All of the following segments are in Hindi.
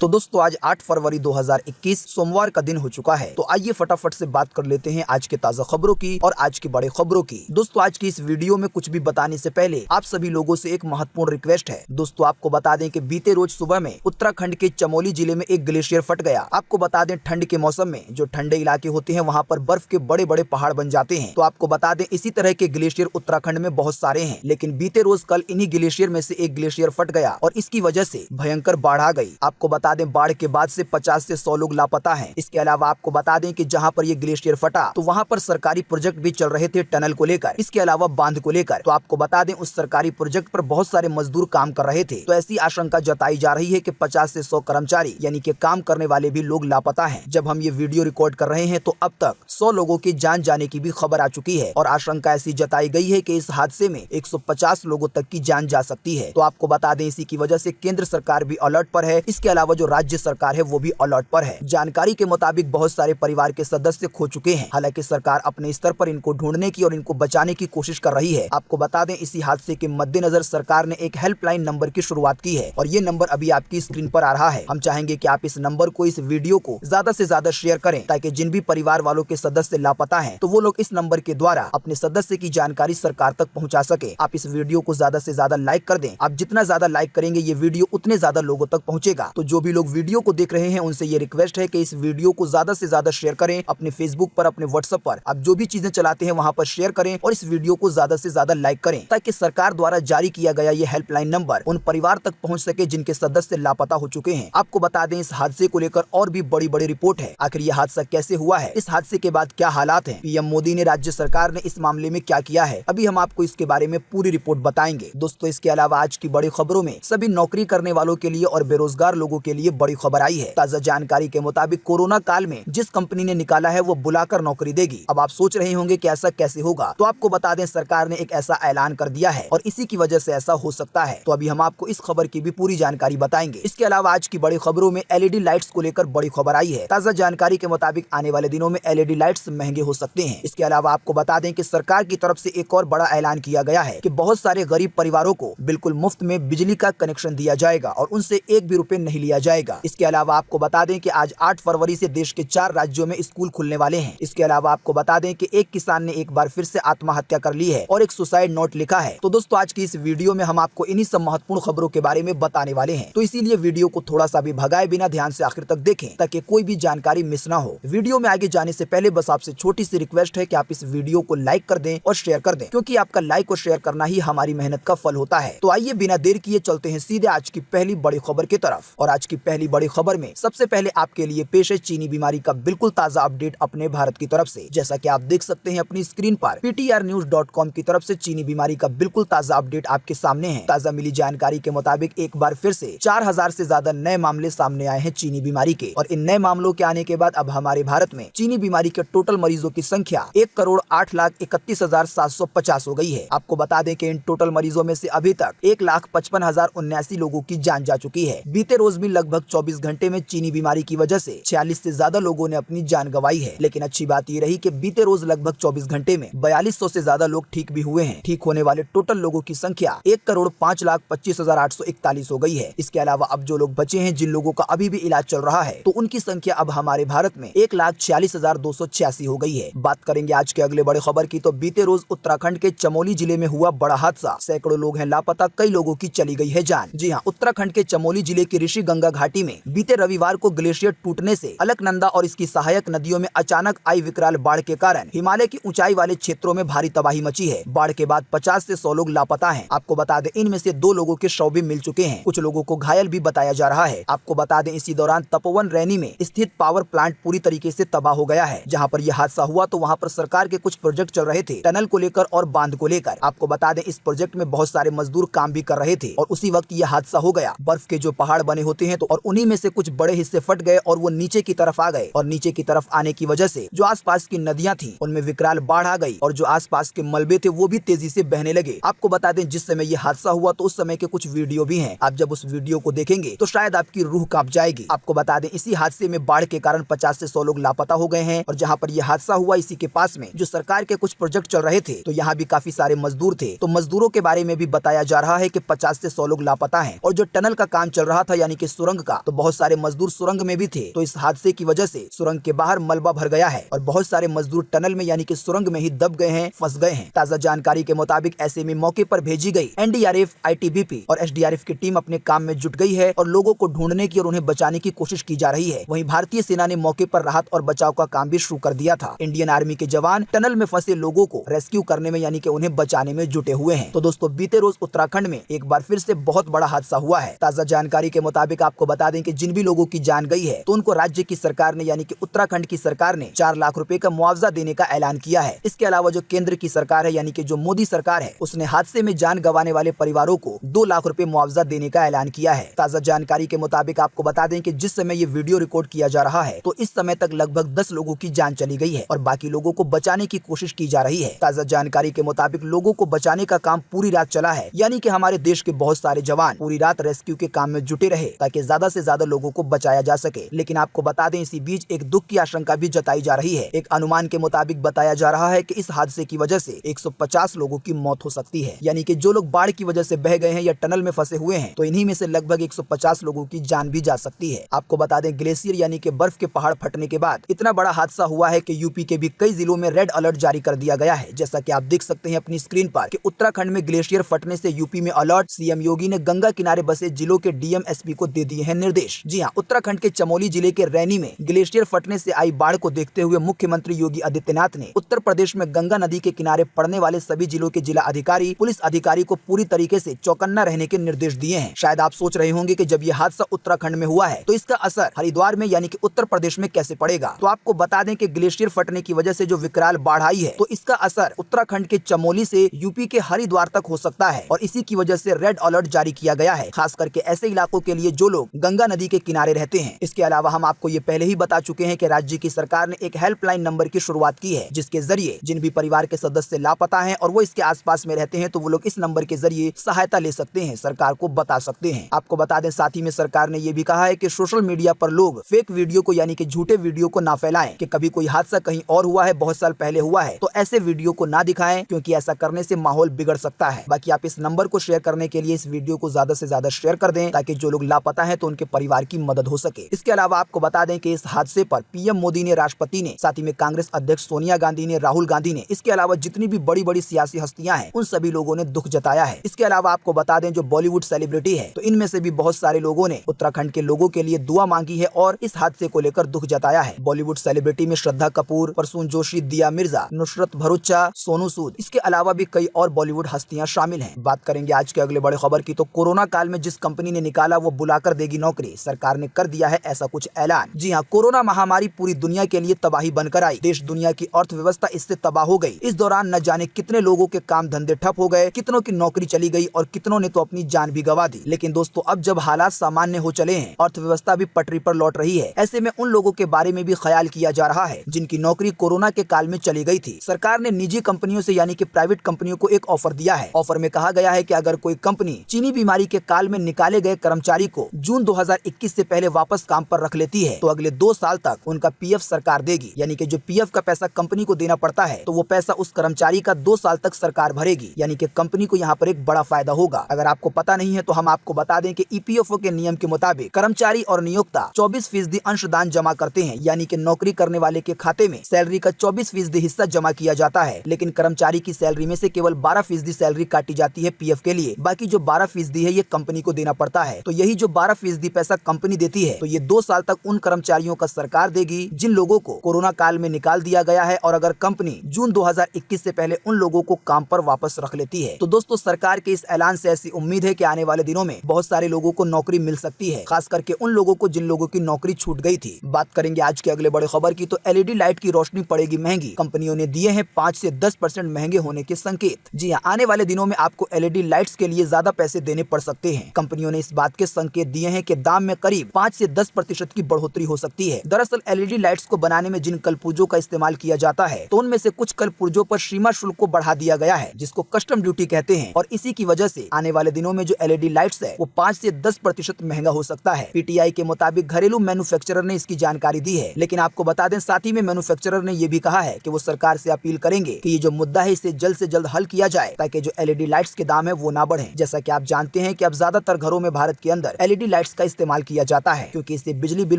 तो दोस्तों आज 8 फरवरी 2021 सोमवार का दिन हो चुका है। तो आइए फटाफट से बात कर लेते हैं आज के ताजा खबरों की और आज की बड़ी खबरों की। दोस्तों आज की इस वीडियो में कुछ भी बताने से पहले आप सभी लोगों से एक महत्वपूर्ण रिक्वेस्ट है। दोस्तों आपको बता दें कि बीते रोज सुबह में उत्तराखंड के चमोली जिले में एक ग्लेशियर फट गया। आपको बता दें ठंड के मौसम में जो ठंडे इलाके होते हैं वहाँ पर बर्फ के बड़े बड़े पहाड़ बन जाते हैं। तो आपको बता दें इसी तरह के ग्लेशियर उत्तराखंड में बहुत सारे हैं, लेकिन बीते रोज कल इन्हीं ग्लेशियर में से एक ग्लेशियर फट गया और इसकी वजह से भयंकर बाढ़ आ गई। आपको बता दें बाढ़ के बाद से 50 से 100 लोग लापता हैं। इसके अलावा आपको बता दें कि जहां पर ये ग्लेशियर फटा तो वहां पर सरकारी प्रोजेक्ट भी चल रहे थे टनल को लेकर, इसके अलावा बांध को लेकर। तो आपको बता दें उस सरकारी प्रोजेक्ट पर बहुत सारे मजदूर काम कर रहे थे। तो ऐसी आशंका जताई जा रही है कि 50 से 100 कर्मचारी यानी कि काम करने वाले भी लोग लापता हैं। जब हम ये वीडियो रिकॉर्ड कर रहे हैं तो अब तक 100 लोगों की जान जाने की भी खबर आ चुकी है और आशंका ऐसी जताई गई है कि इस हादसे में 150 लोगों तक की जान जा सकती है। तो आपको बता दें इसी की वजह से केंद्र सरकार भी अलर्ट पर है, इसके अलावा जो राज्य सरकार है वो भी अलर्ट पर है। जानकारी के मुताबिक बहुत सारे परिवार के सदस्य खो चुके हैं। हालांकि सरकार अपने स्तर पर इनको ढूंढने की और इनको बचाने की कोशिश कर रही है। आपको बता दें इसी हादसे के मद्देनजर सरकार ने एक हेल्पलाइन नंबर की शुरुआत की है और ये नंबर अभी आपकी स्क्रीन पर आ रहा है। हम चाहेंगे कि आप इस नंबर को, इस वीडियो को ज्यादा से ज्यादा शेयर करें ताकि जिन भी परिवार वालों के सदस्य लापता हैं तो वो लोग इस नंबर के द्वारा अपने सदस्य की जानकारी सरकार तक पहुंचा सके। आप इस वीडियो को ज्यादा से ज्यादा लाइक कर दें। आप जितना ज्यादा लाइक करेंगे ये वीडियो उतने ज्यादा लोगों तक पहुंचेगा। तो जो भी लोग वीडियो को देख रहे हैं उनसे ये रिक्वेस्ट है कि इस वीडियो को ज्यादा से ज्यादा शेयर करें। अपने फेसबुक पर, अपने व्हाट्सएप पर आप जो भी चीजें चलाते हैं वहां पर शेयर करें और इस वीडियो को ज्यादा से ज्यादा लाइक करें ताकि सरकार द्वारा जारी किया गया ये हेल्पलाइन नंबर उन परिवार तक पहुंच सके जिनके सदस्य लापता हो चुके हैं। आपको बता दें इस हादसे को लेकर और भी बड़ी बड़ी रिपोर्ट है। आखिर यह हादसा कैसे हुआ है, इस हादसे के बाद क्या हालात हैं, पीएम मोदी ने, राज्य सरकार ने इस मामले में क्या किया है, अभी हम आपको इसके बारे में पूरी रिपोर्ट बताएंगे। दोस्तों इसके अलावा आज की बड़ी खबरों में सभी नौकरी करने वालों के लिए और बेरोजगार लोगों के लिए बड़ी खबर आई है। ताजा जानकारी के मुताबिक कोरोना काल में जिस कंपनी ने निकाला है वो बुलाकर नौकरी देगी। अब आप सोच रहे होंगे कि ऐसा कैसे होगा, तो आपको बता दें सरकार ने एक ऐसा ऐलान कर दिया है और इसी की वजह से ऐसा हो सकता है। तो अभी हम आपको इस खबर की भी पूरी जानकारी बताएंगे। इसके अलावा आज की बड़ी खबरों में एलईडी लाइट्स को लेकर बड़ी खबर आई है। ताजा जानकारी के मुताबिक आने वाले दिनों में एलईडी लाइट्स महंगे हो सकते हैं। इसके अलावा आपको बता दें कि सरकार की तरफ से एक और बड़ा ऐलान किया गया है कि बहुत सारे गरीब परिवारों को बिल्कुल मुफ्त में बिजली का कनेक्शन दिया जाएगा और उनसे एक भी रुपए नहीं लिया जाएगा। इसके अलावा आपको बता दें कि आज 8 फरवरी से देश के 4 राज्यों में स्कूल खुलने वाले हैं। इसके अलावा आपको बता दें कि एक किसान ने एक बार फिर से आत्महत्या कर ली है और एक सुसाइड नोट लिखा है। तो दोस्तों आज की इस वीडियो में हम आपको इन्हीं सब महत्वपूर्ण खबरों के बारे में बताने वाले हैं। तो इसीलिए वीडियो को थोड़ा सा भी भगाए बिना ध्यान से आखिर तक देखें ताकि कोई भी जानकारी मिस ना हो। वीडियो में आगे जाने से पहले बस आपसे छोटी सी रिक्वेस्ट है कि आप इस वीडियो को लाइक कर दें और शेयर कर दें, क्योंकि आपका लाइक और शेयर करना ही हमारी मेहनत का फल होता है। तो आइए बिना देर किए चलते हैं सीधे आज की पहली बड़ी खबर की तरफ। और आज की पहली बड़ी खबर में सबसे पहले आपके लिए पेश है चीनी बीमारी का बिल्कुल ताजा अपडेट अपने भारत की तरफ से। जैसा कि आप देख सकते हैं अपनी स्क्रीन पर ptrnews.com की तरफ से चीनी बीमारी का बिल्कुल ताजा अपडेट आपके सामने है। ताजा मिली जानकारी के मुताबिक एक बार फिर से 4000 से ज्यादा नए मामले सामने आए हैं चीनी बीमारी के और इन नए मामलों के आने के बाद अब हमारे भारत में चीनी बीमारी के टोटल मरीजों की संख्या 1,08,31,750 हो गई है। आपको बता दें कि इन टोटल मरीजों में से अभी तक 1,55,079 लोगों की जान जा चुकी है। बीते रोज भी लगभग 24 घंटे में चीनी बीमारी की वजह से 46 से ज्यादा लोगों ने अपनी जान गंवाई है। लेकिन अच्छी बात ये रही कि बीते रोज लगभग 24 घंटे में 4200 से ज्यादा लोग ठीक भी हुए हैं। ठीक होने वाले टोटल लोगों की संख्या 1,05,25,841 हो गई है। इसके अलावा अब जो लोग बचे हैं, जिन लोगों का अभी भी इलाज चल रहा है, तो उनकी संख्या अब हमारे भारत में 1,46,286 हो गई है। बात करेंगे आज के अगले बड़े खबर की, तो बीते रोज उत्तराखंड के चमोली जिले में हुआ बड़ा हादसा। सैकड़ों लोग हैं लापता, कई लोगों की चली गई है जान। जी हाँ, उत्तराखंड के चमोली जिले की ऋषि गंगा घाटी में बीते रविवार को ग्लेशियर टूटने से अलकनंदा और इसकी सहायक नदियों में अचानक आई विकराल बाढ़ के कारण हिमालय की ऊंचाई वाले क्षेत्रों में भारी तबाही मची है। बाढ़ के बाद 50 से 100 लोग लापता हैं। आपको बता दें इनमें से 2 लोगों के शव भी मिल चुके हैं। कुछ लोगों को घायल भी बताया जा रहा है। आपको बता दें इसी दौरान तपोवन रैनी में स्थित पावर प्लांट पूरी तरीके से तबाह हो गया है। जहाँ पर यह हादसा हुआ तो वहाँ पर सरकार के कुछ प्रोजेक्ट चल रहे थे टनल को लेकर और बांध को लेकर। आपको बता दें इस प्रोजेक्ट में बहुत सारे मजदूर काम भी कर रहे थे और उसी वक्त यह हादसा हो गया। बर्फ के जो पहाड़ बने होते हैं तो और उन्हीं में से कुछ बड़े हिस्से फट गए और वो नीचे की तरफ आ गए और नीचे की तरफ आने की वजह से जो आसपास की नदियां थी उनमें विकराल बाढ़ आ गई और जो आसपास के मलबे थे वो भी तेजी से बहने लगे। आपको बता दें जिस समय ये हादसा हुआ तो उस समय के कुछ वीडियो भी हैं। आप जब उस वीडियो को देखेंगे तो शायद आपकी रूह कांप जाएगी। आपको बता दें इसी हादसे में बाढ़ के कारण 50 से 100 लोग लापता हो गए हैं और जहाँ पर यह हादसा हुआ इसी के पास में जो सरकार के कुछ प्रोजेक्ट चल रहे थे तो यहाँ भी काफी सारे मजदूर थे। तो मजदूरों के बारे में भी बताया जा रहा है कि 50 से 100 लोग लापता हैं और जो टनल का काम चल रहा था यानी कि सुरंग का, तो बहुत सारे मजदूर सुरंग में भी थे। तो इस हादसे की वजह से सुरंग के बाहर मलबा भर गया है और बहुत सारे मजदूर टनल में यानी कि सुरंग में ही दब गए हैं, फंस गए हैं। ताजा जानकारी के मुताबिक ऐसे में मौके पर भेजी गई एनडीआरएफ, आईटीबीपी और एसडीआरएफ की टीम अपने काम में जुट गई है और लोगों को ढूंढने की और उन्हें बचाने की कोशिश की जा रही है। वहीं भारतीय सेना ने मौके पर राहत और बचाव का काम भी शुरू कर दिया था। इंडियन आर्मी के जवान टनल में फंसे लोगों को रेस्क्यू करने में यानी कि उन्हें बचाने में जुटे हुए हैं। तो दोस्तों, बीते रोज उत्तराखंड में एक बार फिर से बहुत बड़ा हादसा हुआ है। ताजा जानकारी के मुताबिक आपको बता दें कि जिन भी लोगों की जान गई है तो उनको राज्य की सरकार ने यानी कि उत्तराखंड की सरकार ने 4 लाख रुपए का मुआवजा देने का ऐलान किया है। इसके अलावा जो केंद्र की सरकार है यानी कि जो मोदी सरकार है, उसने हादसे में जान गंवाने वाले परिवारों को 2 लाख रुपए मुआवजा देने का ऐलान किया है। ताजा जानकारी के मुताबिक आपको बता दें कि जिस समय ये वीडियो रिकॉर्ड किया जा रहा है तो इस समय तक लगभग 10 लोगों की जान चली गई है और बाकी लोगों को बचाने की कोशिश की जा रही है। ताजा जानकारी के मुताबिक लोगों को बचाने का काम पूरी रात चला है, यानी कि हमारे देश के बहुत सारे जवान पूरी रात रेस्क्यू के काम में जुटे रहे ताकि ज्यादा से ज्यादा लोगों को बचाया जा सके। लेकिन आपको बता दें, इसी बीच एक दुख की आशंका भी जताई जा रही है। एक अनुमान के मुताबिक बताया जा रहा है कि इस हादसे की वजह से 150 लोगों की मौत हो सकती है, यानी कि जो लोग बाढ़ की वजह से बह गए हैं या टनल में फंसे हुए हैं तो इन्हीं में से लगभग 150 लोगों की जान भी जा सकती है। आपको बता दें, ग्लेशियर यानी कि बर्फ के पहाड़ फटने के बाद इतना बड़ा हादसा हुआ है कि यूपी के भी कई जिलों में रेड अलर्ट जारी कर दिया गया है। जैसा कि आप देख सकते हैं अपनी स्क्रीन पर कि उत्तराखंड में ग्लेशियर फटने से यूपी में अलर्ट। सीएम योगी ने गंगा किनारे बसे जिलों के डीएम, एसपी को दे दिए हैं निर्देश। जी हां, उत्तराखंड के चमोली जिले के रैनी में ग्लेशियर फटने से आई बाढ़ को देखते हुए मुख्यमंत्री योगी आदित्यनाथ ने उत्तर प्रदेश में गंगा नदी के किनारे पड़ने वाले सभी जिलों के जिला अधिकारी, पुलिस अधिकारी को पूरी तरीके से चौकन्ना रहने के निर्देश दिए हैं। शायद आप सोच रहे होंगे कि जब ये हादसा उत्तराखंड में हुआ है तो इसका असर हरिद्वार में यानी कि उत्तर प्रदेश में कैसे पड़ेगा। तो आपको बता दें कि ग्लेशियर फटने की वजह से जो विकराल बाढ़ आई है तो इसका असर उत्तराखंड के चमोली से यूपी के हरिद्वार तक हो सकता है और इसी की वजह से रेड अलर्ट जारी किया गया है, खास करके ऐसे इलाकों के लिए जो लोग गंगा नदी के किनारे रहते हैं। इसके अलावा हम आपको ये पहले ही बता चुके हैं कि राज्य की सरकार ने एक हेल्पलाइन नंबर की शुरुआत की है, जिसके जरिए जिन भी परिवार के सदस्य लापता हैं और वो इसके आसपास में रहते हैं तो वो लोग इस नंबर के जरिए सहायता ले सकते हैं, सरकार को बता सकते हैं। आपको बता दें, साथ ही में सरकार ने ये भी कहा है कि सोशल मीडिया पर लोग फेक वीडियो को यानी कि झूठे वीडियो को ना फैलाएं कि कभी कोई हादसा कहीं और हुआ है, बहुत साल पहले हुआ है, तो ऐसे वीडियो को ना दिखाएं क्योंकि ऐसा करने से माहौल बिगड़ सकता है। बाकी आप इस नंबर को शेयर करने के लिए इस वीडियो को ज्यादा से ज्यादा शेयर कर दें ताकि जो लोग लापता हैं तो उनके परिवार की मदद हो सके। इसके अलावा आपको बता दें कि इस हादसे पर पीएम मोदी ने, राष्ट्रपति ने, साथ ही में कांग्रेस अध्यक्ष सोनिया गांधी ने, राहुल गांधी ने, इसके अलावा जितनी भी बड़ी बड़ी सियासी हस्तियां हैं उन सभी लोगों ने दुख जताया है। इसके अलावा आपको बता दें, जो बॉलीवुड सेलिब्रिटी है तो इनमें से भी बहुत सारे लोगों ने उत्तराखंड के लोगों के लिए दुआ मांगी है और इस हादसे को लेकर दुख जताया है। बॉलीवुड सेलिब्रिटी में श्रद्धा कपूर, प्रसून जोशी, दिया मिर्जा, नुसरत भरूचा, सोनू सूद, इसके अलावा भी कई और बॉलीवुड हस्तियां शामिल हैं। बात करेंगे आज के अगले बड़े खबर की, तो कोरोना काल में जिस कंपनी ने निकाला वो बुलाकर देगी नौकरी, सरकार ने कर दिया है ऐसा कुछ ऐलान। जी हां, कोरोना महामारी पूरी दुनिया के लिए तबाही बनकर आई। देश दुनिया की अर्थव्यवस्था इससे तबाह हो गई। इस दौरान न जाने कितने लोगों के काम धंधे ठप हो गए, कितनों की नौकरी चली गई और कितनों ने तो अपनी जान भी गंवा दी। लेकिन दोस्तों, अब जब हालात सामान्य हो चले हैं, अर्थव्यवस्था भी पटरी पर लौट रही है, ऐसे में उन लोगों के बारे में भी ख्याल किया जा रहा है जिनकी नौकरी कोरोना के काल में चली गई थी। सरकार ने निजी कंपनियों से यानी कि प्राइवेट कंपनियों को एक ऑफर दिया है। ऑफर में कहा गया है कि अगर कोई कंपनी चीनी बीमारी के काल में निकाले गए कर्मचारी को जून 2021 से पहले वापस काम पर रख लेती है तो अगले 2 साल तक उनका पीएफ सरकार देगी, यानी कि जो पीएफ का पैसा कंपनी को देना पड़ता है तो वो पैसा उस कर्मचारी का 2 साल तक सरकार भरेगी, यानी कि कंपनी को यहाँ पर एक बड़ा फायदा होगा। अगर आपको पता नहीं है तो हम आपको बता दें कि ईपीएफओ के नियम के मुताबिक कर्मचारी और नियोक्ता 24% अंशदान जमा करते हैं, यानी कि नौकरी करने वाले के खाते में सैलरी का 24% हिस्सा जमा किया जाता है, लेकिन कर्मचारी की सैलरी में से केवल 12% सैलरी काटी जाती है पीएफ के लिए। बाकी जो 12% है ये कंपनी को देना पड़ता है। तो यही जो 12% पैसा कंपनी देती है तो ये 2 साल तक उन कर्मचारियों का सरकार देगी जिन लोगों को कोरोना काल में निकाल दिया गया है, और अगर कंपनी जून 2021 से पहले उन लोगों को काम पर वापस रख लेती है। तो दोस्तों, सरकार के इस ऐलान से ऐसी उम्मीद है कि आने वाले दिनों में बहुत सारे लोगों को नौकरी मिल सकती है, खास करके उन लोगों को जिन लोगों की नौकरी छूट गई थी। बात करेंगे आज के अगले बड़े खबर की, तो एलईडी लाइट की रोशनी पड़ेगी महंगी, कंपनियों ने दिए हैं 5 से 10% महंगे होने के संकेत। जी हाँ, आने वाले दिनों में आपको एलईडी लाइट्स के लिए ज्यादा पैसे देने पड़ सकते हैं। कंपनियों ने इस बात के संकेत दिए हैं कि दाम में करीब 5 से 10% की बढ़ोतरी हो सकती है। दरअसल एलईडी लाइट्स को बनाने में जिन कलपुर्जों का इस्तेमाल किया जाता है तो उनमें से कुछ कलपुर्जों पर सीमा शुल्क को बढ़ा दिया गया है, जिसको कस्टम ड्यूटी कहते हैं, और इसी की वजह से आने वाले दिनों में जो एलईडी लाइट्स है वो 5 से 10% महंगा हो सकता है। पीटीआई के मुताबिक घरेलू मैन्युफैक्चरर ने इसकी जानकारी दी है, लेकिन आपको बता दें साथ ही में मैन्युफैक्चरर ने ये भी कहा है कि वो सरकार से अपील करेंगे कि ये जो मुद्दा है इसे जल्द से जल्द हल किया जाए ताकि जो एलईडी लाइट्स के दाम है वो ना बढ़े। जैसा कि आप जानते हैं कि अब ज्यादातर घरों में भारत के अंदर एलईडी लाइट्स का इस्तेमाल किया जाता है, क्योंकि इससे बिजली बिल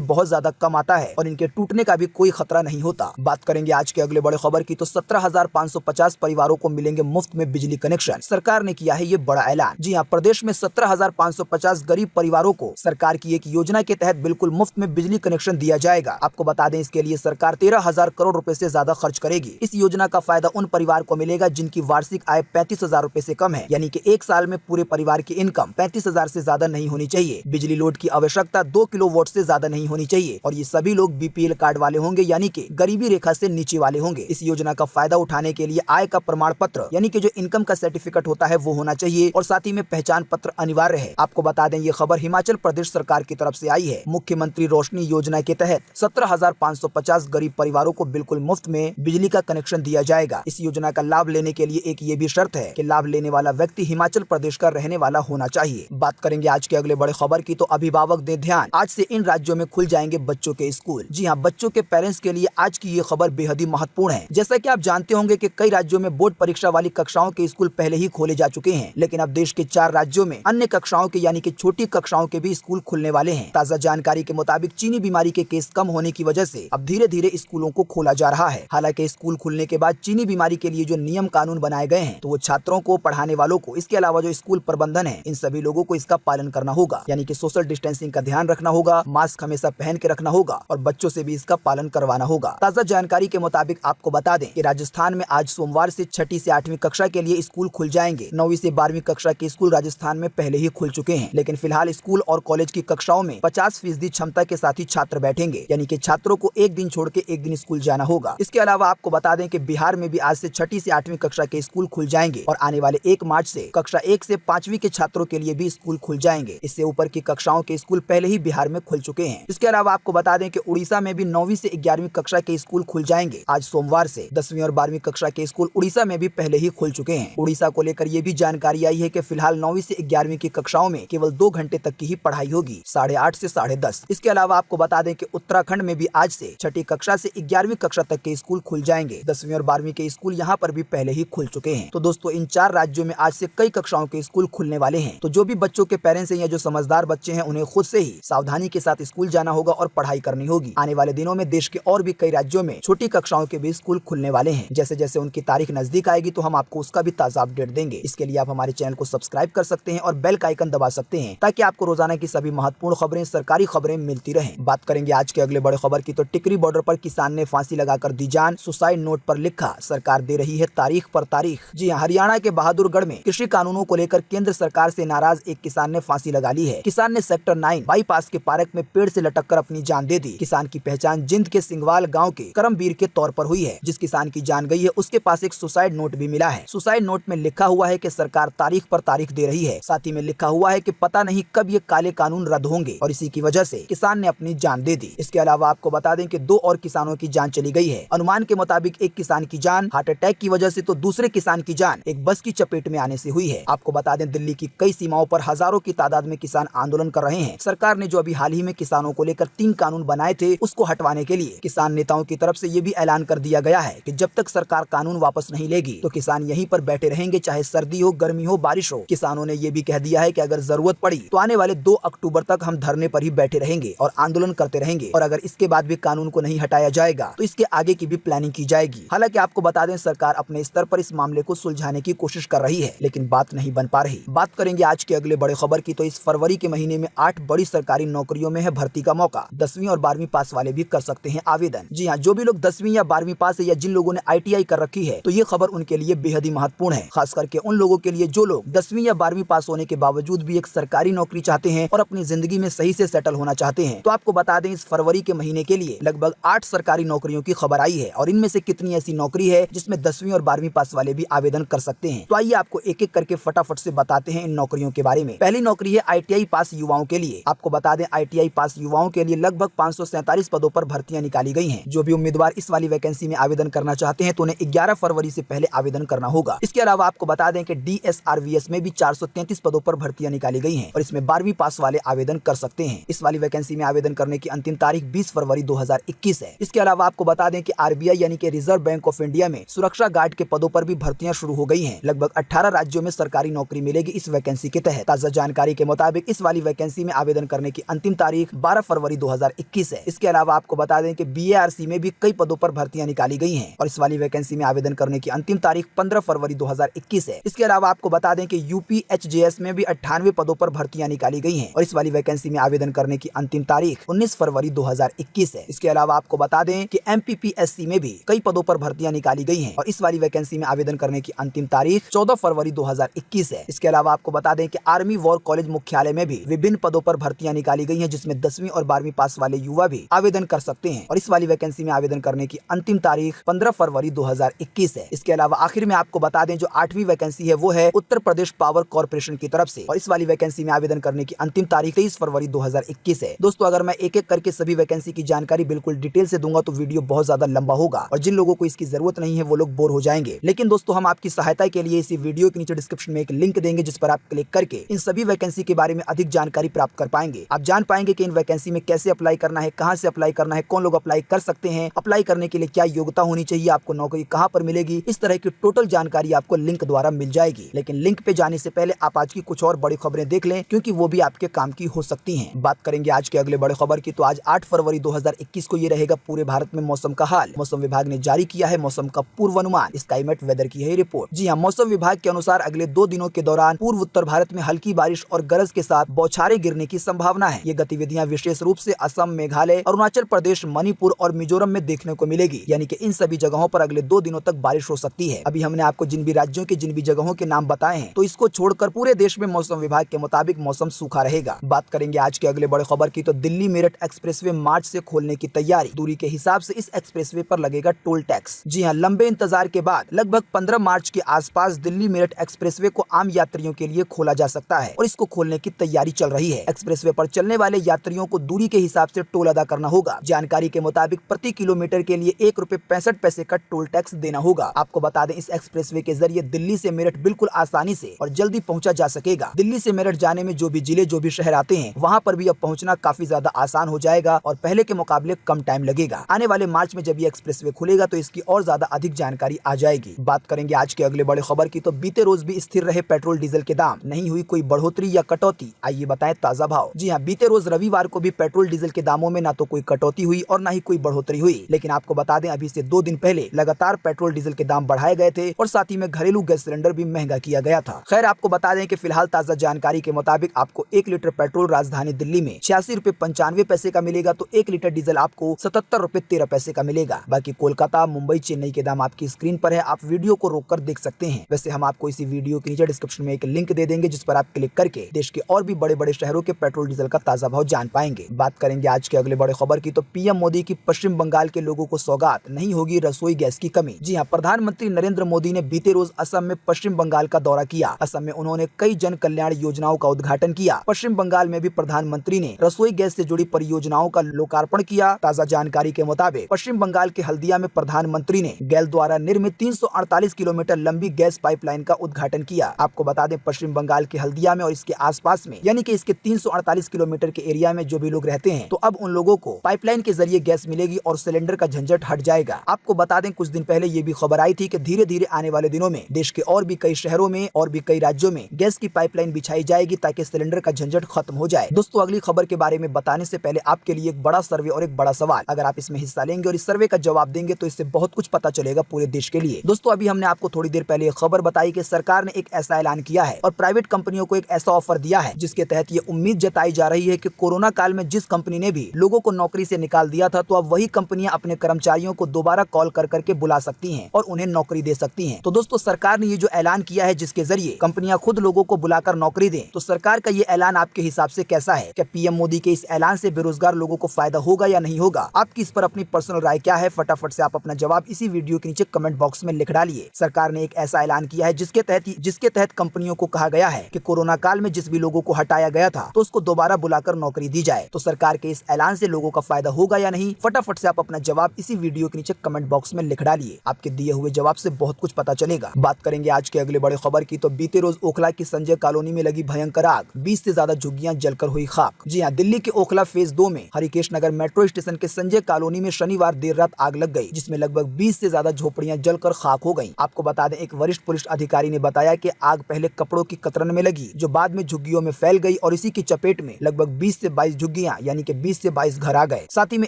बहुत ज्यादा कम आता है और इनके टूटने का भी कोई खतरा नहीं होता। बात करेंगे आज के अगले बड़े खबर की, तो 17,550 परिवारों को मिलेंगे मुफ्त में बिजली कनेक्शन। सरकार ने किया है ये बड़ा ऐलान। जी हाँ, प्रदेश में 17,550 गरीब परिवारों को सरकार की एक योजना के तहत बिल्कुल मुफ्त में बिजली कनेक्शन दिया जाएगा। आपको बता दें, इसके लिए सरकार 13,000 करोड़ रुपए से ज्यादा खर्च करेगी। इस योजना का फायदा उन परिवार को मिलेगा जिनकी वार्षिक आय 35,000 रुपए से कम है, यानी कि एक साल में पूरे परिवार की इनकम 35,000 से ज्यादा नहीं होनी चाहिए। बिजली लोड की आवश्यकता 2 किलोवाट से ज्यादा नहीं होनी चाहिए और ये सभी लोग बीपीएल कार्ड वाले होंगे, यानी कि गरीबी रेखा से नीचे वाले होंगे। इस योजना का फायदा उठाने के लिए आय का प्रमाण पत्र, यानी कि जो इनकम का सर्टिफिकेट होता है वो होना चाहिए और साथ ही में पहचान पत्र अनिवार्य है। आपको बता दें, ये खबर हिमाचल प्रदेश सरकार की तरफ से आई है। मुख्यमंत्री रोशनी योजना के तहत 17,550 गरीब परिवारों को बिल्कुल मुफ्त में बिजली का कनेक्शन दिया जाएगा। इस योजना का लाभ लेने के लिए एक ये भी शर्त है कि लाभ लेने वाला व्यक्ति हिमाचल प्रदेश का रहने वाला होना चाहिए। बात करेंगे आज के अगले बड़े खबर की, तो अभिभावक दें ध्यान, आज से इन राज्यों में खुल जाएंगे बच्चों के स्कूल। जी हाँ, बच्चों के पेरेंट्स के लिए आज की ये खबर बेहद ही महत्वपूर्ण है। जैसा कि आप जानते होंगे कि कई राज्यों में बोर्ड परीक्षा वाली कक्षाओं के स्कूल पहले ही खोले जा चुके हैं, लेकिन अब देश के 4 राज्यों में अन्य कक्षाओं के, यानी कि छोटी कक्षाओं के भी स्कूल खुलने वाले हैं। ताजा जानकारी के मुताबिक चीनी बीमारी के केस कम होने की वजह से अब धीरे धीरे स्कूलों को खोला जा रहा है। हालांकि स्कूल खुलने के बाद चीनी बीमारी के लिए जो नियम कानून बनाए गए हैं, तो वो छात्रों को, पढ़ाने वालों को, इसके अलावा जो स्कूल प्रबंधन है, इन सभी लोगों को इसका पालन करना होगा। यानी कि सोशल डिस्टेंसिंग का ध्यान रखना होगा, मास्क हमेशा पहन के रखना होगा और बच्चों से भी इसका पालन करवाना होगा। ताजा जानकारी के मुताबिक आपको बता दें कि राजस्थान में आज सोमवार से 6ठी से 8वीं कक्षा के लिए स्कूल खुल जाएंगे। 9वीं से 12वीं कक्षा के स्कूल राजस्थान में पहले ही खुल चुके हैं, लेकिन फिलहाल स्कूल और कॉलेज की कक्षाओं में 50% क्षमता के साथ ही छात्र बैठेंगे, यानी कि छात्रों को एक दिन छोड़ के एक दिन स्कूल जाना होगा। इसके अलावा आपको बता दें कि बिहार में भी आज से 6ठी से 8वीं कक्षा के स्कूल खुल जाएंगे और आने वाले 1 मार्च से कक्षा 1 से 5वीं के छात्रों के लिए भी स्कूल खुल जाएंगे। इससे ऊपर की कक्षाओं के स्कूल पहले ही बिहार में खुल चुके हैं। इसके अलावा आपको बता दें कि उड़ीसा में भी 9वीं से 11वीं कक्षा के स्कूल खुल जाएंगे आज सोमवार से। 10वीं और 12वीं कक्षा के स्कूल उड़ीसा में भी पहले ही खुल चुके हैं। उड़ीसा को लेकर ये भी जानकारी आई है कि फिलहाल 9वीं से 11वीं की कक्षाओं में केवल 2 घंटे तक की ही पढ़ाई होगी, 8:30 से 10:30। इसके अलावा आपको बता दें कि उत्तराखंड में भी आज से 6ठी कक्षा से 11वीं कक्षा तक के स्कूल खुल जाएंगे। 10वीं और 12वीं के स्कूल यहाँ पर भी पहले ही खुल चुके हैं। तो दोस्तों, इन 4 राज्यों में आज से कई कक्षाओं के स्कूल खुलने वाले हैं। तो जो भी बच्चों के पेरेंट्स हैं या जो समझदार बच्चे हैं, उन्हें खुद से ही सावधानी के साथ स्कूल जाना होगा और पढ़ाई करनी होगी। आने वाले दिनों में देश के और भी कई राज्यों में छोटी कक्षाओं के भी स्कूल खुलने वाले हैं। जैसे जैसे उनकी तारीख नजदीक आएगी तो हम आपको उसका भी ताजा अपडेट देंगे। इसके लिए आप हमारे चैनल को सब्सक्राइब कर सकते हैं और बेल का आइकन दबा सकते हैं, ताकि आपको रोजाना की सभी महत्वपूर्ण खबरें, सरकारी खबरें मिलती रहें। बात करेंगे आज के अगले बड़े खबर की, तो टिकरी बॉर्डर पर किसान ने फांसी लगाकर दी जान, सुसाइड नोट पर लिखा सरकार दे रही है तारीख पर तारीख। जी हाँ, हरियाणा के बहादुरगढ़ में कृषि कानूनों को लेकर केंद्र सरकार से नाराज एक किसान ने फांसी लगा ली है। किसान ने सेक्टर 9 बाईपास के पार्क में पेड़ से लटक कर अपनी जान दे दी। किसान की पहचान जिंद के सिंगवाल गाँव के करमवीर के तौर पर हुई है। जिस किसान की जान गई है उसके पास एक सुसाइड नोट भी मिला है। सुसाइड नोट में लिखा हुआ है कि सरकार तारीख पर तारीख दे रही है। साथ ही में लिखा हुआ है कि पता नहीं कब ये काले कानून रद्द होंगे और इसी की वजह से किसान ने अपनी जान दे दी। इसके अलावा आपको बता दें कि 2 और किसानों की जान चली गई है। अनुमान के मुताबिक एक किसान की जान हार्ट अटैक की वजह से, तो दूसरे किसान की जान एक बस की चपेट में आने से हुई है। आपको बता दें, दिल्ली की कई सीमाओं पर हजारों की तादाद में किसान आंदोलन कर रहे हैं। सरकार ने जो अभी हाल ही में किसानों को लेकर 3 कानून बनाए थे, उसको हटवाने के लिए किसान नेताओं की तरफ से ये भी ऐलान कर दिया गया है कि जब तक सरकार कानून वापस नहीं लेगी तो किसान यहीं पर बैठे रहेंगे, चाहे सर्दी हो, गर्मी हो, बारिश हो। किसानों ने ये भी कह दिया है कि अगर जरूरत पड़ी तो आने वाले 2 अक्टूबर तक हम धरने पर ही बैठे रहेंगे और आंदोलन करते रहेंगे, और अगर इसके बाद भी कानून को नहीं हटाया जाएगा तो इसके आगे की भी प्लानिंग की जाएगी। हालांकि आपको बता दें, सरकार अपने स्तर पर इस मामले को सुलझाने की कोशिश कर रही है, लेकिन बात नहीं बन पा रही। बात करेंगे आज के अगले बड़े खबर की, तो इस फरवरी के महीने में 8 बड़ी सरकारी नौकरियों में है भर्ती का मौका। 10वीं और 12वीं पास वाले भी कर सकते हैं आवेदन। जी हाँ, जो भी लोग 10वीं या 12वीं पास है या जिन लोगों ने ITI कर रखी है, तो ये खबर उनके लिए बेहद ही महत्वपूर्ण है। खास करके उन लोगों के लिए जो लोग 10वीं या 12वीं पास होने के बावजूद भी एक सरकारी नौकरी चाहते हैं और अपनी जिंदगी में सही से सेटल होना चाहते हैं। तो आपको बता दें, इस फरवरी के महीने के लिए लगभग 8 सरकारी नौकरियों की खबर आई है और इनमें से कितनी ऐसी नौकरी है जिसमें 10वीं और 12वीं पास वाले भी आवेदन कर सकते हैं। तो आइए आपको एक एक करके फटाफट से बताते हैं इन नौकरियों के बारे में। पहली नौकरी है ITI पास युवाओं के लिए। आपको बता दें, ITI पास युवाओं के लिए लगभग 547 पदों पर भर्तियां निकाली गई हैं। जो भी उम्मीदवार इस वाली वैकेंसी में आवेदन करना चाहते हैं तो उन्हें 11 फरवरी से पहले आवेदन करना होगा। इसके अलावा आपको बता दें कि DSRVS में भी 433 पदों पर भर्तियां निकाली गई हैं और इसमें 12वीं पास वाले आवेदन कर सकते हैं। इस वाली वैकेंसी में आवेदन करने की अंतिम तारीख 20 फरवरी 2021 है। इसके अलावा आपको बता दें कि RBI यानी कि रिजर्व बैंक ऑफ इंडिया में सुरक्षा गार्ड के पदों पर भी भर्तियां शुरू हो गई हैं। लगभग 18 राज्यों में सरकारी नौकरी मिलेगी इस वैकेंसी के तहत। ताजा जानकारी के मुताबिक इस वाली वैकेंसी में आवेदन करने की अंतिम तारीख 12 फरवरी 2021 है। इसके अलावा आपको बता दें कि BARC में भी कई पदों पर भर्तियां निकाली गई हैं और इस वाली वैकेंसी में आवेदन करने की अंतिम तारीख 15 फरवरी 2021 है। इसके अलावा आपको बता दें कि UPHJS में भी 98 पदों पर भर्तियां निकाली गई हैं और इस वाली वैकेंसी में आवेदन करने की अंतिम तारीख 19 फरवरी 2021 है। इसके अलावा आपको बता दें कि MPPSC में भी कई पदों पर भर्तियां निकाली गई हैं और इस वाली वैकेंसी में आवेदन करने की अंतिम तारीख 14 फरवरी 2021 है। इसके अलावा आपको बता दें कि आर्मी वॉर कॉलेज मुख्यालय में भी विभिन्न पदों पर भर्तियां निकाली गई हैं, जिसमें 10वीं और 12वीं पास वाले युवा भी आवेदन कर सकते हैं और इस वाली वैकेंसी में आवेदन करने की अंतिम तारीख 15 फरवरी 2021 है। इसके अलावा आखिर में आपको बता दें जो 8वीं वैकेंसी है वो है उत्तर प्रदेश पावर कॉर्पोरेशन की तरफ से और इस वाली वैकेंसी में आवेदन करने की अंतिम तारीख 23 फरवरी 2021 है। दोस्तों अगर मैं एक एक करके सभी वैकेंसी की जानकारी बिल्कुल डिटेल से दूंगा तो वीडियो बहुत ज्यादा लंबा होगा और जिन लोगों को इसकी जरूरत नहीं है वो लोग बोर हो जाएंगे। लेकिन दोस्तों हम आपकी सहायता के लिए इसी वीडियो के नीचे डिस्क्रिप्शन में एक लिंक देंगे जिस पर आप क्लिक करके इन सभी वैकेंसी के बारे में अधिक जानकारी प्राप्त कर पाएंगे। आप जान पाएंगे कि इन वैकेंसी में कैसे अप्लाई करना है, कहां से अप्लाई करना है, कौन लोग अप्लाई कर सकते हैं, अप्लाई करने के लिए क्या योग्यता होनी चाहिए, आपको नौकरी कहां पर मिलेगी, इस तरह की टोटल जानकारी आपको लिंक द्वारा मिल जाएगी। लेकिन लिंक पे जाने से पहले आप आज की कुछ और बड़ी खबरें देख लें क्योंकि वो भी आपके काम की हो सकती हैं। बात करेंगे आज के अगले बड़े खबर की तो आज 8 फरवरी 2021 को ये रहेगा पूरे भारत में मौसम का हाल। मौसम विभाग ने जारी किया है मौसम का पूर्वानुमान। स्काईमेट वेदर की है रिपोर्ट। जी हाँ, मौसम विभाग के अनुसार अगले 2 दिनों के दौरान पूर्व उत्तर भारत में हल्की बारिश और गरज के साथ बौछारें गिरने की संभावना है। ये गतिविधियां विशेष रूप से असम, मेघालय, अरुणाचल प्रदेश, मणिपुर और मिजोरम में देखने को मिलेगी। यानी कि इन सभी जगहों पर अगले 2 दिनों तक बारिश हो सकती है। अभी हमने आपको जिन भी राज्यों के जिन भी जगहों के नाम बताए हैं तो इसको छोड़कर पूरे देश में मौसम विभाग के मुताबिक मौसम सूखा रहेगा। बात करेंगे आज के अगले बड़े खबर की तो दिल्ली मेरठ एक्सप्रेसवे मार्च से खोलने की तैयारी। दूरी के हिसाब से इस एक्सप्रेसवे पर लगेगा टोल टैक्स। जी हाँ, लंबे इंतजार के बाद लगभग 15 मार्च के आसपास दिल्ली मेरठ एक्सप्रेसवे को आम यात्रियों के लिए खोला जा सकता है और इसको खोलने की तैयारी चल रही है। एक्सप्रेसवे पर चलने वाले यात्रियों को दूरी के हिसाब से टोल अदा करना होगा। जानकारी के मुताबिक प्रति किलोमीटर के लिए ₹1.65 का टोल टैक्स देना होगा। आपको बता दें इस एक्सप्रेसवे के जरिए दिल्ली से मेरठ बिल्कुल आसानी से और जल्दी पहुंचा जा सकेगा। दिल्ली से मेरठ जाने में जो भी जिले जो भी शहर आते हैं वहां पर भी अब पहुंचना काफी ज्यादा आसान हो जाएगा और पहले के मुकाबले कम टाइम लगेगा। आने वाले मार्च में जब ये एक्सप्रेसवे खुलेगा तो इसकी और ज्यादा अधिक जानकारी आ जाएगी। बात करेंगे आज के अगले बड़े खबर की तो बीते रोज भी स्थिर रहे पेट्रोल डीजल के दाम, नहीं हुई कोई बढ़ोतरी या कटौती। आइए बताएं ताजा भाव। जी हाँ, बीते रोज रविवार को भी पेट्रोल डीजल के दामों में ना तो कोई कटौती हुई और ना ही कोई बढ़ोतरी हुई। लेकिन आपको बता दें अभी से 2 दिन पहले लगातार पेट्रोल डीजल के दाम बढ़ाए गए थे और साथ ही में घरेलू गैस सिलेंडर भी महंगा किया गया था। खैर आपको बता दें कि फिलहाल ताजा जानकारी के मुताबिक आपको 1 लीटर पेट्रोल राजधानी दिल्ली में 86 रुपए 95 पैसे का मिलेगा तो 1 लीटर डीजल आपको 77 रुपए 13 पैसे का मिलेगा। बाकी कोलकाता, मुंबई, चेन्नई के दाम आपकी स्क्रीन पर है, आप वीडियो को रोककर देख सकते हैं। वैसे हम आपको इसी वीडियो के नीचे डिस्क्रिप्शन में एक लिंक दे देंगे जिस पर आप क्लिक करके देश के और भी बड़े बड़े शहरों के पेट्रोल डीजल का ताजा भाव जान पाएंगे। बात करेंगे आज के अगले बड़े खबर की तो पीएम मोदी की पश्चिम बंगाल के लोगों को सौगात, नहीं होगी रसोई गैस की कमी। जी हाँ, प्रधानमंत्री नरेंद्र मोदी ने बीते रोज असम में पश्चिम बंगाल का दौरा किया। असम में उन्होंने कई जन कल्याण योजनाओं का उद्घाटन किया। पश्चिम बंगाल में भी प्रधानमंत्री ने रसोई गैस से जुड़ी परियोजनाओं का लोकार्पण किया। ताजा जानकारी के मुताबिक पश्चिम बंगाल के हल्दिया में प्रधानमंत्री ने गैल द्वारा निर्मित 348 किलोमीटर लंबी गैस पाइपलाइन का उद्घाटन किया। आपको बता दें पश्चिम बंगाल के हल्दिया में और इसके आसपास में यानी कि इसके 348 किलोमीटर के एरिया में जो भी लोग रहते हैं तो अब उन लोगों को पाइपलाइन के जरिए गैस मिलेगी और सिलेंडर का झंझट हट जाएगा। आपको बता दें कुछ दिन पहले ये भी खबर आई थी कि धीरे धीरे आने वाले दिनों में देश के और भी कई शहरों में और भी कई राज्यों में गैस की पाइपलाइन बिछाई जाएगी ताकि सिलेंडर का झंझट खत्म हो जाए। दोस्तों अगली खबर के बारे में बताने से पहले आपके लिए एक बड़ा सर्वे और एक बड़ा सवाल। अगर आप इसमें हिस्सा लेंगे और इस सर्वे का जवाब देंगे तो इससे बहुत कुछ पता चलेगा पूरे देश के लिए। दोस्तों अभी हमने आपको थोड़ी देर पहले खबर बताई कि सरकार ने एक ऐसा ऐलान किया है और प्राइवेट कंपनियों को एक ऐसा ऑफर दिया है जिसके तहत ये उम्मीद जताई जा रही है कि कोरोना काल में जिस कंपनी ने भी लोगों को नौकरी से निकाल दिया था तो अब वही कंपनियां अपने कर्मचारियों को दोबारा कॉल कर करके बुला सकती हैं और उन्हें नौकरी दे सकती हैं। तो दोस्तों सरकार ने ये जो ऐलान किया है जिसके जरिए कंपनियां खुद लोगों को बुलाकर नौकरी दें, तो सरकार का ये ऐलान आपके हिसाब से कैसा है? क्या पीएम मोदी के इस ऐलान से बेरोजगार लोगों को फायदा होगा या नहीं होगा? आपकी इस पर अपनी पर्सनल राय क्या है? फटाफट से आप अपना जवाब इसी वीडियो के नीचे कमेंट बॉक्स में लिख डालिए। सरकार ने एक ऐसा ऐलान किया है जिसके तहत कंपनियों को कहा गया है कि कोरोना काल में जिस भी लोगों को हटाया गया था तो उसको दोबारा बुलाकर नौकरी दी जाए। तो सरकार के इस ऐलान से लोगों का फायदा होगा या नहीं? फटाफट से आप अपना जवाब इसी वीडियो के नीचे कमेंट बॉक्स में लिख डालिए। आपके दिए हुए जवाब से बहुत कुछ पता चलेगा। बात करेंगे आज के अगले बड़े खबर की तो बीते रोज ओखला की संजय कॉलोनी में लगी भयंकर आग, 20 से ज्यादा झुग्गियां जलकर हुई खाक। जी हां, दिल्ली के ओखला फेज 2 में हरिकेश नगर मेट्रो स्टेशन के संजय कॉलोनी में शनिवार देर रात आग लग गई जिसमें लगभग 20 से ज्यादा झोपड़ियां जलकर खाक हो गयी। आपको बता दें एक वरिष्ठ पुलिस अधिकारी ने बताया कि आग पहले कपड़ों की कतरन में लगी जो बाद में झुग्गियों में फैल गई और इसी की चपेट में लगभग 20 से 22 झुग्गियां यानी कि 20 से 22 घर आ गए। साथ ही में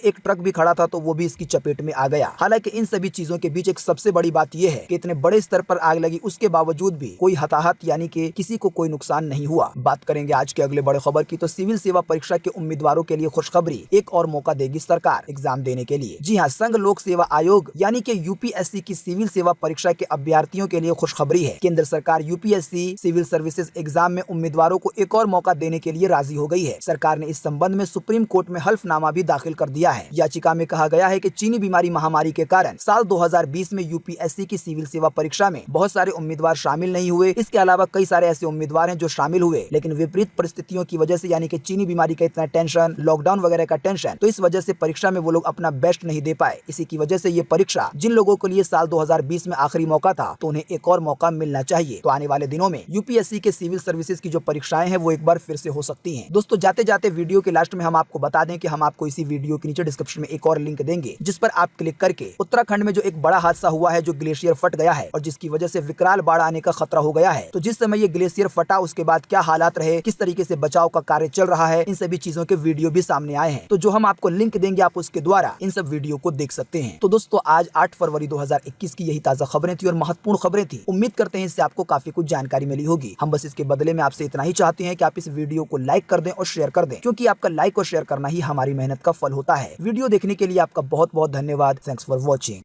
एक ट्रक भी खड़ा था तो वो भी इसकी चपेट में आ गया। हालांकि इन सभी चीजों के बीच एक सबसे बड़ी बात यह है कि इतने बड़े स्तर पर आग लगी उसके बावजूद भी कोई हताहत यानी कि किसी को कोई नुकसान नहीं हुआ। बात करेंगे आज के अगले बड़े खबर की, तो सिविल सेवा परीक्षा के उम्मीदवारों के लिए खुशखबरी, एक और मौका देगी सरकार एग्जाम देने के लिए। जी हाँ, संघ लोक सेवा आयोग यानी कि यूपीएससी की सिविल सेवा परीक्षा के अभ्यर्थियों के लिए खुशखबरी है। केंद्र सरकार यूपीएससी सिविल सर्विसेज एग्जाम में उम्मीदवारों को एक और मौका देने के लिए राजी हो गई है। सरकार ने इस संबंध में सुप्रीम कोर्ट में हल्फनामा भी दाखिल कर दिया है। याचिका में कहा गया है कि चीनी बीमारी महामारी के कारण साल 2020 में यूपीएससी की सिविल सेवा परीक्षा में बहुत सारे उम्मीदवार शामिल नहीं हुए। इसके अलावा कई सारे ऐसे उम्मीदवार हैं जो शामिल हुए लेकिन विपरीत परिस्थितियों की वजह से, यानी कि चीनी बीमारी का इतना टेंशन, लॉकडाउन वगैरह का टेंशन, तो इस वजह से परीक्षा में वो लोग अपना बेस्ट नहीं दे पाए। इसी की वजह से ये परीक्षा जिन लोगों के लिए साल 2020 में आखिरी मौका था तो उन्हें एक और मौका मिलना चाहिए। तो आने वाले दिनों में यूपीएससी के सिविल सर्विसेज की जो परीक्षाएं हैं वो एक बार फिर से हो सकती हैं। दोस्तों, जाते जाते वीडियो के लास्ट में हम आपको बता दें कि हम आपको इसी वीडियो के नीचे डिस्क्रिप्शन में एक और लिंक देंगे जिस पर आप क्लिक करके उत्तराखंड में जो एक बड़ा हादसा हुआ है, जो ग्लेशियर फट गया है और जिसकी वजह से विकराल बाढ़ आने का खतरा हो गया है, तो जिस समय ये ग्लेशियर फटा उसके बाद क्या हालात रहे, किस तरीके से बचाव का कार्य चल रहा है, इन सभी चीजों के वीडियो भी सामने आए हैं। तो जो हम आपको लिंक देंगे आप उसके द्वारा इन सब वीडियो को देख सकते हैं। तो दोस्तों, आज 8 फरवरी 2021 की यही ताजा खबरें थी और महत्वपूर्ण खबरें थी। उम्मीद करते हैं इससे आपको काफी कुछ जानकारी मिली होगी। हम बस इसके बदले में आपसे इतना ही चाहते हैं कि आप इस वीडियो को लाइक कर दें और शेयर कर दें, क्योंकि आपका लाइक और शेयर करना ही हमारी मेहनत का फल होता है। वीडियो देखने के लिए आपका बहुत बहुत धन्यवाद। Thanks for watching.